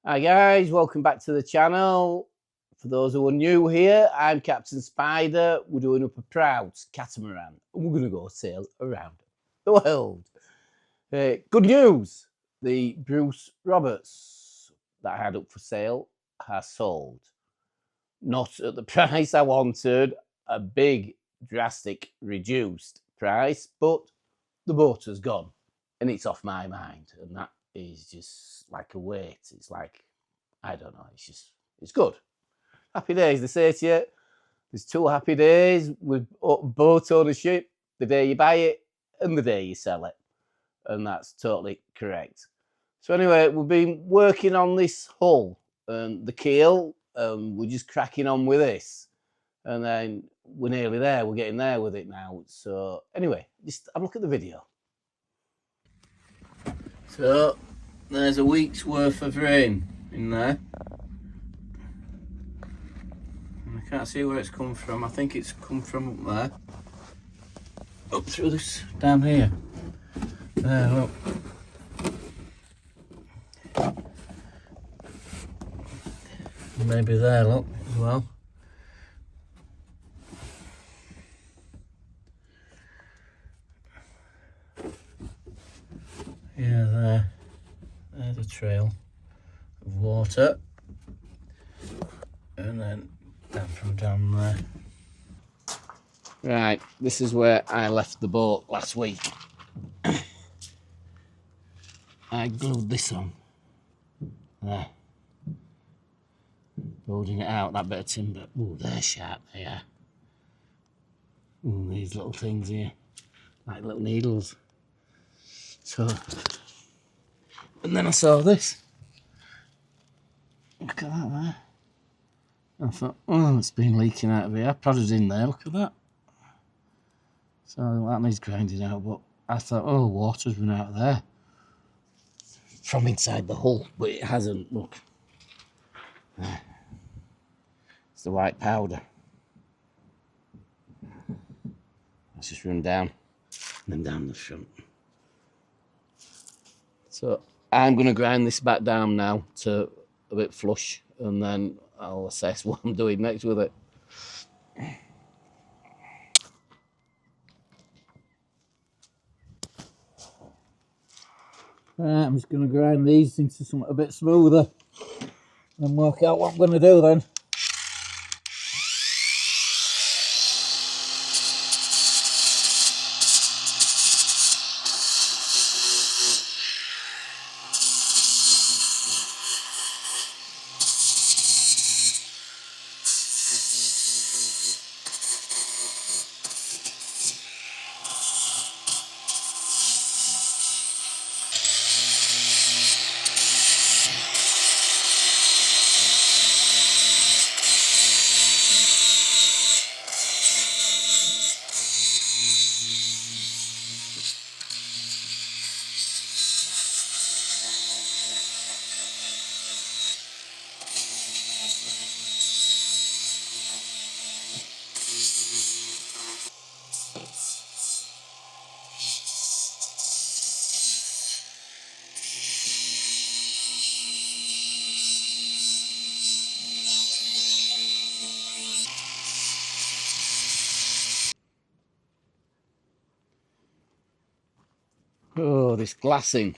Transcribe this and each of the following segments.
Hi guys, welcome back to the channel. For those who are new here, I'm Captain Spider. We're doing up a proud catamaran and we're going to go sail around the world. Good news, the Bruce Roberts that I had up for sale has sold. Not at the price I wanted, a big drastic reduced price, but the boat has gone and it's off my mind, and that is just like a weight. It's like, I don't know, it's good. Happy days, they say to you. There's two happy days with boat ownership: the day you buy it and the day you sell it. And that's totally correct. So anyway, we've been working on this hull and the keel. We're just cracking on with this. And then we're nearly there. We're getting there with it now. So anyway, just have a look at the video. So there's a week's worth of rain in there. I can't see where it's come from. I think it's come from up there. Up through this, down here. There, look. Maybe there, look, as well. Yeah, there's a trail of water. And then down from down there. Right, this is where I left the boat last week. I glued this on. There. Holding it out, that bit of timber. Ooh, they're sharp, they are. Ooh, these little things here. Like little needles. So, and then I saw this. Look at that there. I thought, oh, it's been leaking out of here. I prodded in there, look at that. So that needs grinding out, but I thought, oh, water's run out of there. From inside the hull, but it hasn't, look. There. It's the white powder. Let's just run down, and then down the front. So I'm going to grind this back down now to a bit flush, and then I'll assess what I'm doing next with it. Right, I'm just going to grind these into something a bit smoother and work out what I'm going to do then. Oh, this glassing.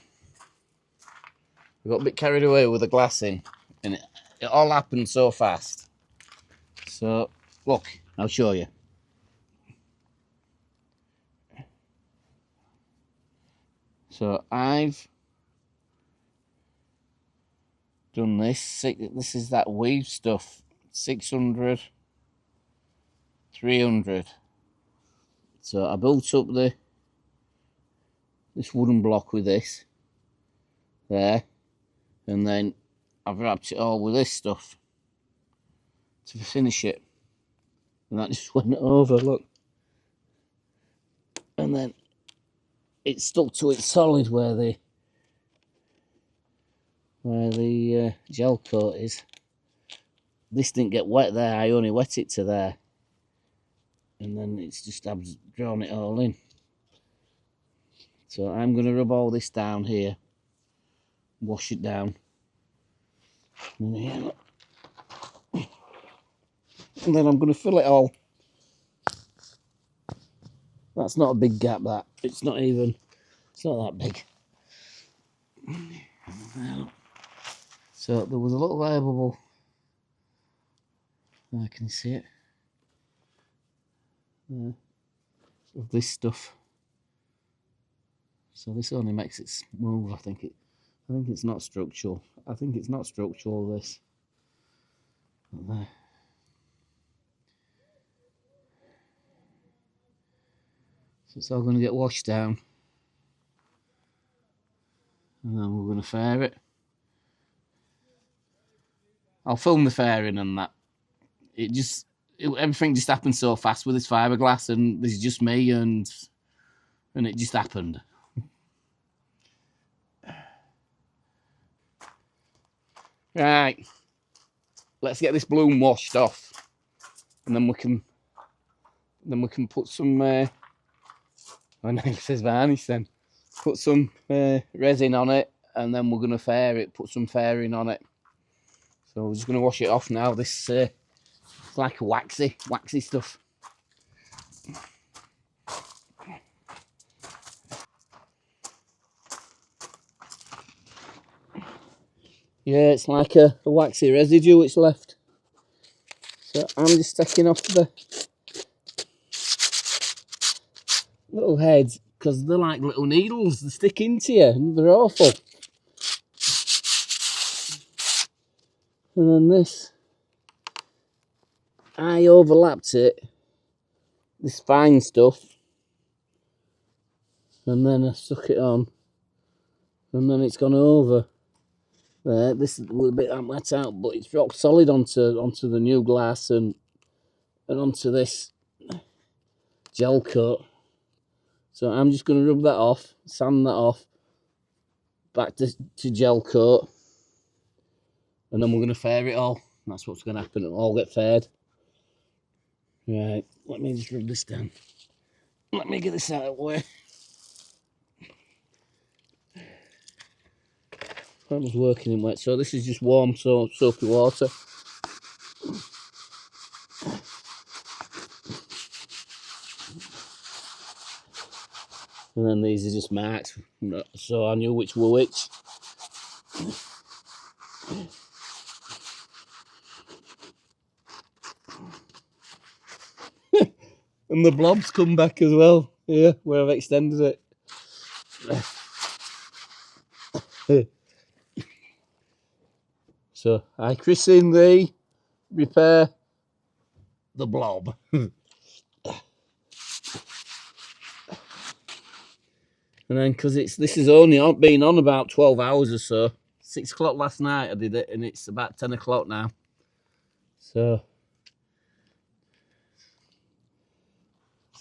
I got a bit carried away with the glassing, and it all happened so fast. So, look, I'll show you. So I've done this. This is that weave stuff. 600, 300. So I built up this wooden block with this there, and then I've wrapped it all with this stuff to finish it, and that just went over, look, and then it stuck to it solid where the gel coat is. This didn't get wet there, I only wet it to there, and then it's just drawn it all in. So I'm going to rub all this down here, wash it down, Yeah. And then I'm going to fill it all. That's not a big gap, that. It's not that big. So there was a little air bubble. I can see it. Of this stuff. So this only makes it smooth. I think it's not structural. I think it's not structural, this. But there. So it's all going to get washed down. And then we're going to fare it. I'll film the fairing and that. Everything just happened so fast with this fiberglass, and this is just me, and it just happened. Right, let's get this bloom washed off, and then we can put some. Oh no, it says varnish then. Put some resin on it, and then we're gonna fare it. Put some fairing on it. So we're just gonna wash it off now. This it's like a waxy stuff. Yeah, it's like a waxy residue it's left. So I'm just taking off the little heads, because they're like little needles. They stick into you and they're awful. And then this, I overlapped it, this fine stuff, and then I stuck it on, and then it's gone over. There, this is a little bit that's out, but it's rock solid onto the new glass and onto this gel coat. So I'm just going to rub that off, sand that off, back to gel coat, and then we're going to fare it all. That's what's going to happen. It'll all get fared. Right, let me just rub this down. Let me get this out of the way. That was working in wet, so this is just warm, soapy water. And then these are just marks, so I knew which were which. And the blobs come back as well, yeah, where I've extended it. So I christen the repair the blob. And then, because this has only been on about 12 hours or so. 6 o'clock last night I did it, and it's about 10 o'clock now. So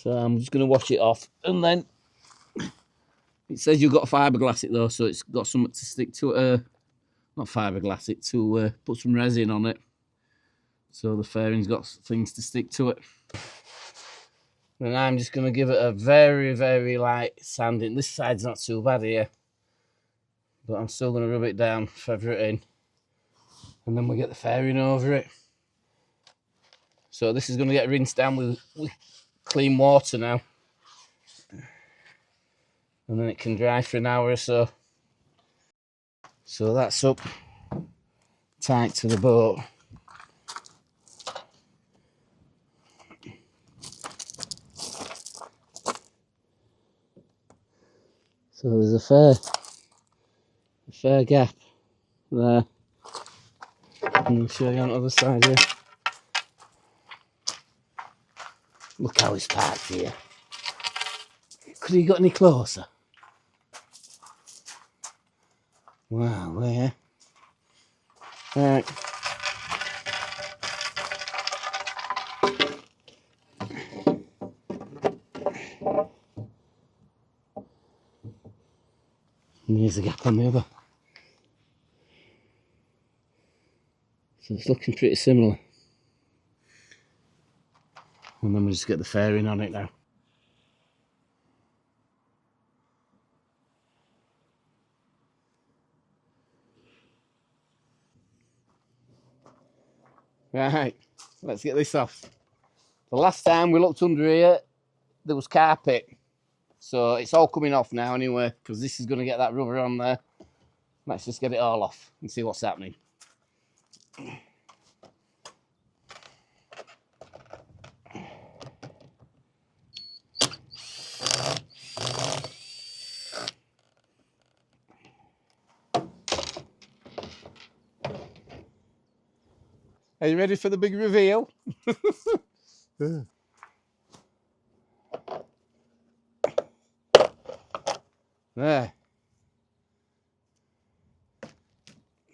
I'm just going to wash it off, and then it says you've got to fiberglass it though, so it's got something to stick to it. Not fiberglass it, to put some resin on it, so the fairing's got things to stick to it. And I'm just going to give it a very, very light sanding. This side's not too bad here, but I'm still going to rub it down, feather it in, and then we'll get the fairing over it. So this is going to get rinsed down with clean water now, and then it can dry for an hour or so. So that's up tight to the boat. So there's a fair gap there. I'll show you on the other side here. Look how it's parked here. Could he got any closer? Wow, yeah. Right. And here's a gap on the other. So it's looking pretty similar. And then we just get the fairing on it now. Right, let's get this off. The last time we looked under here, there was carpet. So it's all coming off now anyway, because this is going to get that rubber on there. Let's just get it all off and see what's happening. Are you ready for the big reveal? There.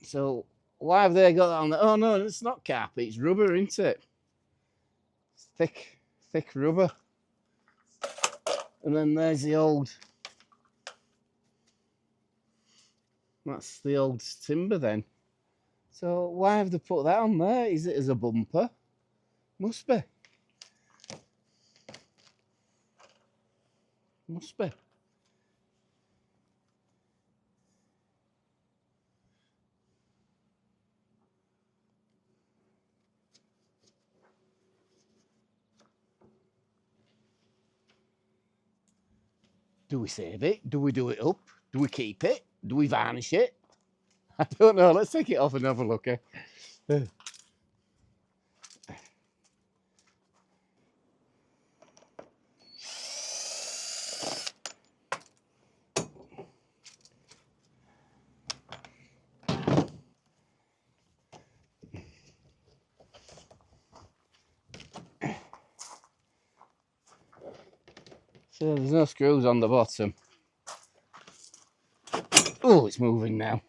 So why have they got that on there? Oh no, it's not carpet, it's rubber, isn't it? It's thick rubber. And then there's the old, that's the old timber then. So why have they put that on there? Is it as a bumper? Must be. Must be. Do we save it? Do we do it up? Do we keep it? Do we varnish it? I don't know. Let's take it off and have a look. So there's no screws on the bottom. Oh, it's moving now.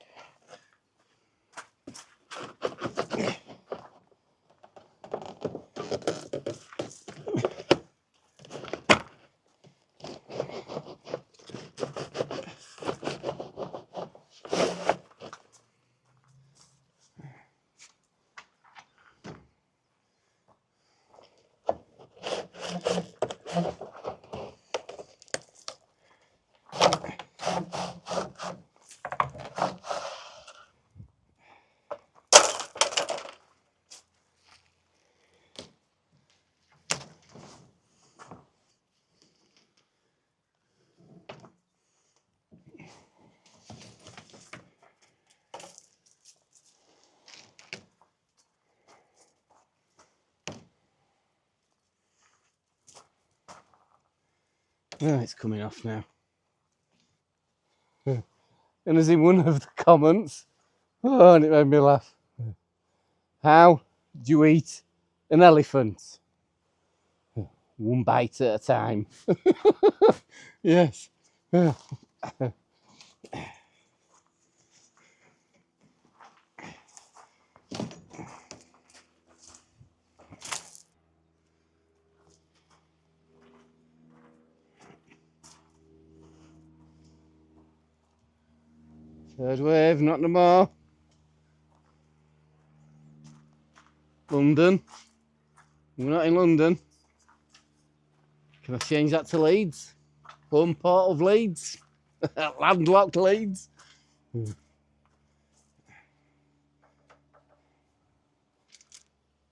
Oh, it's coming off now. And as in one of the comments, oh, and it made me laugh. How do you eat an elephant? One bite at a time. Yes. Third wave, not no more. London. We're not in London. Can I change that to Leeds? Home port of Leeds. Landlocked Leeds.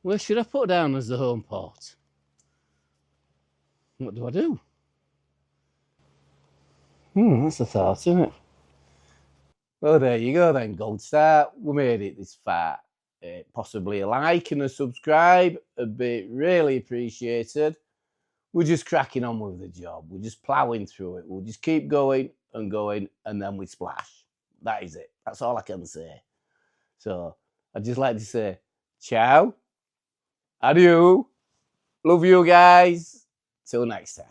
Where should I put down as the home port? What do I do? That's a thought, isn't it? Well, there you go then, Gold Star. We made it this far. Possibly a like and a subscribe would be really appreciated. We're just cracking on with the job. We're just ploughing through it. We'll just keep going, and then we splash. That is it. That's all I can say. So I'd just like to say ciao, adieu, love you guys. Till next time.